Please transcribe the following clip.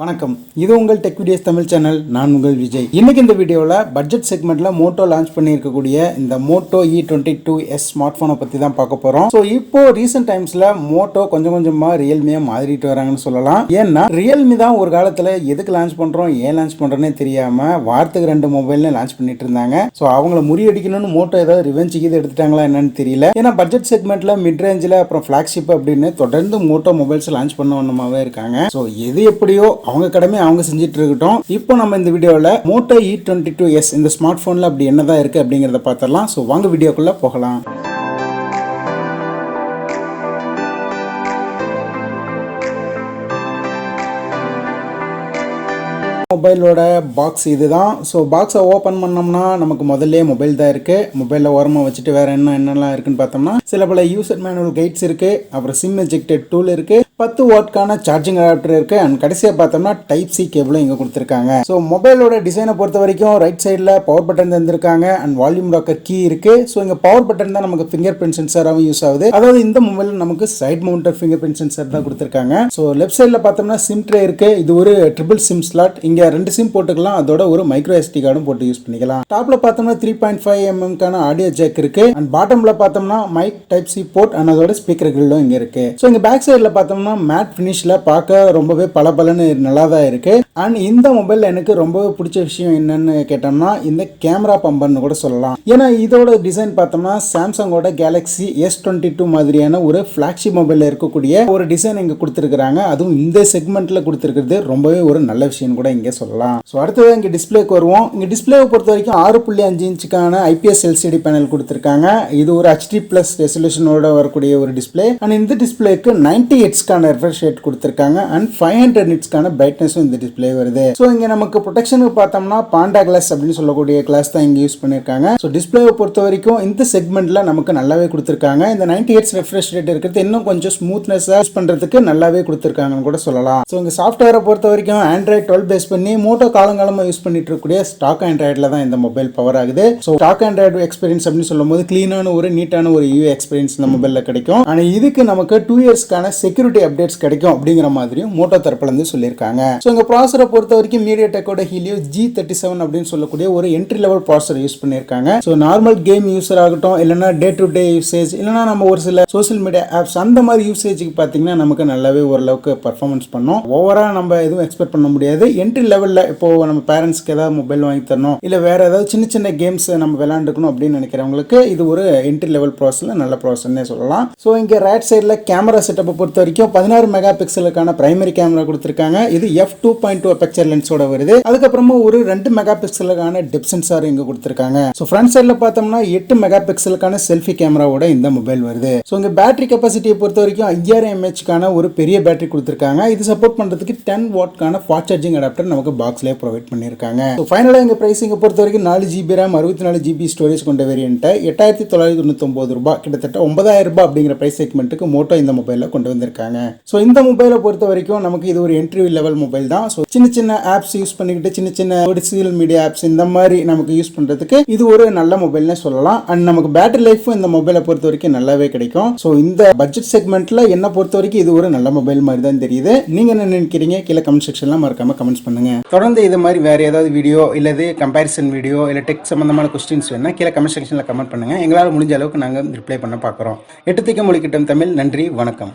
வணக்கம், இது உங்கள் டெக் வீடியோஸ் தமிழ் சேனல். நான் உங்கள் விஜய். இன்னைக்கு இந்த வீடியோவில் பட்ஜெட் செக்மெண்ட்ல மோட்டோ லான்ச் பண்ணியிருக்கக்கூடிய இந்த மோட்டோ E22s ஸ்மார்ட் போனை பற்றி தான் பார்க்க போகிறோம். ஸோ இப்போ ரீசெண்ட் டைம்ஸில் மோட்டோ கொஞ்சம் கொஞ்சமாக ரியல்மியை மாறிட்டு வராங்கன்னு சொல்லலாம். ஏன்னா ரியல்மி தான் ஒரு காலத்தில் எதுக்கு லான்ச் பண்ணுறோம், ஏன் லான்ச் பண்ணுறோன்னே தெரியாமல் வாரத்துக்கு 2 மொபைல்னு லான்ச் பண்ணிட்டு இருந்தாங்க. ஸோ அவங்கள முறியடிக்கணும்னு மோட்டோ ஏதாவது ரிவெஞ்சுக்கு இது எடுத்துட்டாங்களா என்னன்னு தெரியல. ஏன்னா பட்ஜெட் செக்மெண்ட்ல மிட் ரேஞ்சில் அப்புறம் ஃபிளாக்ஷிப் அப்படின்னு தொடர்ந்து மோட்டோ மொபைல்ஸ் லான்ச் பண்ண ஒன்றுமாவே இருக்காங்க. ஸோ எது எப்படியோ அவங்க கடமை அவங்க செஞ்சுட்டு இருக்கட்டும். இப்போ நம்ம இந்த வீடியோவில் மோட்டோ E22s இந்த ஸ்மார்ட் போன்ல அப்படி என்னதான் இருக்கு அப்படிங்கறத பார்த்தரலாம். ஸோ வாங்க வீடியோக்குள்ள போகலாம். மொபைலோட பாக்ஸ் இதுதான். ஸோ பாக்ஸை ஓப்பன் பண்ணோம்னா நமக்கு முதல்ல மொபைல் தான் இருக்கு. மொபைலில் ஓரமாக வச்சுட்டு வேற என்னெல்லாம் இருக்குன்னு பார்த்தோம்னா சில பல யூசர் மேனுவல் கைட்ஸ் இருக்கு, அப்புறம் சிம் எஜெக்டட் டூல் இருக்கு, 10 வாட்கான சார்ஜிங் அடாப்டர் இருக்கு, அண்ட் கடைசியாக பார்த்தோம்னா டைப் சி கேபிளும் இங்கே கொடுத்துருக்காங்க. ஸோ மொபைலோட டிசைனை பொறுத்த வரைக்கும் ரைட் சைடில் பவர் பட்டன் தந்திருக்காங்க அண்ட் வால்யூம் ராக்கர் கீ இருக்கு. ஸோ இங்கே பவர் பட்டன் தான் நமக்கு ஃபிங்கர் பிரிண்ட் சென்சாராகவும் யூஸ் ஆகுது. அதாவது இந்த மொபைல் நமக்கு side mounted fingerprint sensor தான் கொடுத்துருக்காங்க. ஸோ லெஃப்ட் சைடில் பார்த்தோம்னா சிம் ட்ரே இருக்கு. இது ஒரு ட்ரிபிள் சிம் ஸ்லாட். இங்கே 2 சிம் போட்டுக்கலாம், அதோட ஒரு மைக்ரோ SD கார்டும் போட்டு யூஸ் பண்ணிக்கலாம். டாப்ல பார்த்தோம்னா 3.5mm கான ஆடியோ ஜாக் இருக்கு அண்ட் பாட்டம்ல பார்த்தோம்னா mic type C port and அதோட ஸ்பீக்கர் கிரில்லும் இங்க இருக்கு. ஸோ இங்க பேக் சைடுல பார்த்தோம்னா மேட் ஃபினிஷ்ல பார்க்க ரொம்பவே பளபளன்னு நல்லா தான் இருக்கு. அண்ட் இந்த மொபைல்ல எனக்கு ரொம்பவே பிடிச்ச விஷயம் என்னன்னு கேட்டோம்னா இந்த கேமரா பம்பர்னு கூட சொல்லலாம். ஏன்னா இதோட டிசைன் பார்த்தோம்னா சாம்சங்கோட கேலக்ஸி S22 மாதிரியான ஒரு ஃபிளாக்ஷிப் மொபைல்ல இருக்கக்கூடிய ஒரு டிசைன் இங்க கொடுத்துருக்காங்க. அதுவும் இந்த செக்மெண்ட்ல கொடுத்துருக்கிறது ரொம்பவே ஒரு நல்ல விஷயம் கூட இங்க சொல்லலாம். ஸோ அடுத்தது இங்கே டிஸ்பிளேக்கு வருவோம். இங்கே டிஸ்பிளேவை பொறுத்த வரைக்கும் 6.5 இன்ச்சுக்கான IPS LCD பேனல் கொடுத்துருக்காங்க. இது ஒரு HD+ ரெசல்யூஷனோட வரக்கூடிய ஒரு டிஸ்பிளே. அண்ட் இந்த டிஸ்பிளேக்கு 90 ஹெர்ட்ஸ்க்கான ரெஃப்ரெஷ் ரேட் கொடுத்துருக்காங்க அண்ட் 500 நிட்ஸ்க்கான பிரைட்னஸும் இந்த டிஸ்பிளே வருது. ஸோ இங்கே நமக்கு ப்ரொடெக்ஷனுக்கு பார்த்தோம்னா பாண்டா கிளாஸ் அப்படின்னு சொல்லக்கூடிய கிளாஸ் தான் இங்கே யூஸ் பண்ணியிருக்காங்க. ஸோ டிஸ்பிளேவை பொறுத்த வரைக்கும் இந்த செக்மெண்ட்ல நமக்கு நல்லாவே கொடுத்துருக்காங்க. இந்த 90 ஹெர்ட்ஸ் ரெஃப்ரெஷ் ரேட் இருக்கிறது இன்னும் கொஞ்சம் ஸ்மூத்னஸாக யூஸ் பண்ணுறதுக்கு நல்லாவே கொடுத்துருக்காங்கன்னு கூட சொல்லலாம். ஸோ இங்கே சாஃப்ட்வேரை பொறுத்த வரைக்கும் Android 12 பேஸ் பண்ணி மோட்டோ காலங்காலமாக யூஸ் பண்ணிட்டு இருக்கக்கூடிய ஸ்டாக் ஆண்ட்ராய்டில் தான் இந்த மொபைல் பவர் ஆகுது. ஸோ ஸ்டாக் ஆண்ட்ராய்டு எக்ஸ்பீரியன்ஸ் அப்படின்னு சொல்லும்போது கிளீனான ஒரு நீட்டான ஒரு UI எக்ஸ்பீரியன்ஸ் இந்த மொபைலில் கிடைக்கும். ஆனால் இதுக்கு நமக்கு 2 இயர்ஸ்க்கான செக்யூரிட்டி அப்டேட்ஸ் கிடைக்கும் அப்படிங்கிற மாதிரியும் மோட்டோ தரப்புல இருந்து சொல்லியிருக்காங்க. ஸோ இங்கே ப்ராசரை பொறுத்த வரைக்கும் மீடியாடெக்கோட ஹீலியோ G37 அப்படின்னு சொல்லக்கூடிய ஒரு என்ட்ரி லெவல் ப்ராசர் யூஸ் பண்ணியிருக்காங்க. ஸோ நார்மல் கேம் யூஸர் ஆகட்டும், இல்லைனா டே டு டே யூசேஜ், இல்லைனா நம்ம ஒரு சில சோசியல் மீடியா ஆப்ஸ் அந்த மாதிரி யூசேஜுக்கு பார்த்தீங்கன்னா நமக்கு நல்லாவே ஓரளவுக்கு பர்ஃபார்மன்ஸ் பண்ணும். ஓவரா நம்ம எதுவும் எக்ஸ்பெக்ட் பண்ண முடியாது. என்ட்ரி லெவலில் இப்போ நம்ம பேரண்ட்ஸ்க்கு ஏதாவது மொபைல் வாங்கி தரணும், இல்லை வேற ஏதாவது சின்ன சின்ன கேம்ஸ் நம்ம விளையாண்டுக்கணும் அப்படின்னு நினைக்கிறவங்களுக்கு இது ஒரு என்ட்ரி லெவல் ப்ராசஸில் நல்ல ப்ராசஸ்னே சொல்லலாம். ஸோ இங்கே ரைட் சைடில் கேமரா செட்டப்பை பொறுத்த வரைக்கும் 16 மெகா பிக்சலுக்கான பிரைமரி கேமரா கொடுத்துருக்காங்க. இது f2.2 அபெக்சர் லென்ஸோட வருது. அதுக்கப்புறமா ஒரு 2 மெகா பிக்சலுக்கான டெப்த் சென்சார் இங்கே கொடுத்துருக்காங்க. ஸோ ஃப்ரண்ட் சைடில் பார்த்தோம்னா 8 மெகா பிக்சலுக்கான செல்ஃபி கேமராவோட இந்த மொபைல் வருது. ஸோ இங்கே பேட்டரி கெப்பாசிட்டியை பொறுத்த வரைக்கும் 5000 mAh ஒரு பெரிய பேட்டரி கொடுத்துருக்காங்க. இது சப்போர்ட் பண்ணுறதுக்கு 10 வாட்கான ஃபாஸ்ட் சார்ஜிங் அடாப்டர் நமக்கு பாக்ஸ்லேயே ப்ரொவைட் பண்ணியிருக்காங்க. ஃபைனலாக எங்கள் ப்ரைஸிங்கை பொறுத்த வரைக்கும் 4GB RAM 64GB ஸ்டோரேஜ் கொண்ட வேரியண்ட்டை 8999 ரூபாய், கிட்டத்தட்ட 9000 ரூபாய் அப்படிங்கிற ப்ரைஸ் செக்மெண்ட்டுக்கு மோட்டோ இந்த மொபைலில் கொண்டு வந்திருக்காங்க. ஸோ இந்த மொபைலை பொறுத்த வரைக்கும் நமக்கு இது ஒரு என்ட்ரி லெவல் மொபைல் தான். ஸோ சின்ன சின்ன ஆப்ஸ் யூஸ் பண்ணிக்கிட்டு சின்ன சின்ன சோசியல் மீடியா ஆப்ஸ் இந்த மாதிரி நமக்கு யூஸ் பண்ணுறதுக்கு இது ஒரு நல்ல மொபைல்னே சொல்லலாம். அண்ட் நமக்கு பேட்டரி லைஃபும் இந்த மொபைலை பொறுத்த வரைக்கும் நல்லாவே கிடைக்கும். ஸோ இந்த பட்ஜெட் செக்மெண்ட்டில் என்ன பொறுத்த வரைக்கும் இது ஒரு நல்ல மொபைல் மாதிரி தான் தெரியுது. நீங்கள் என்ன நினைக்கிறீங்க? கீழே கமெண்ட் செக்ஷன்ல மறக்காம கமெண்ட்ஸ் பண்ணுங்க. தொடர்ந்து இது மாதிரி வேற ஏதாவது வீடியோ இல்லது கம்பேரிசன் வீடியோ இல்லை டெக் சம்பந்தமான கொஸ்டின்ஸ் வேணா கீழே கமெண்ட் செக்ஷனில் கமெண்ட் பண்ணுங்க. எங்களால் முடிஞ்ச அளவுக்கு நாங்கள் ரிப்ளை பண்ண பார்க்குறோம். 8 திக்கும் மொழிக்கிட்டம் தமிழ். நன்றி, வணக்கம்.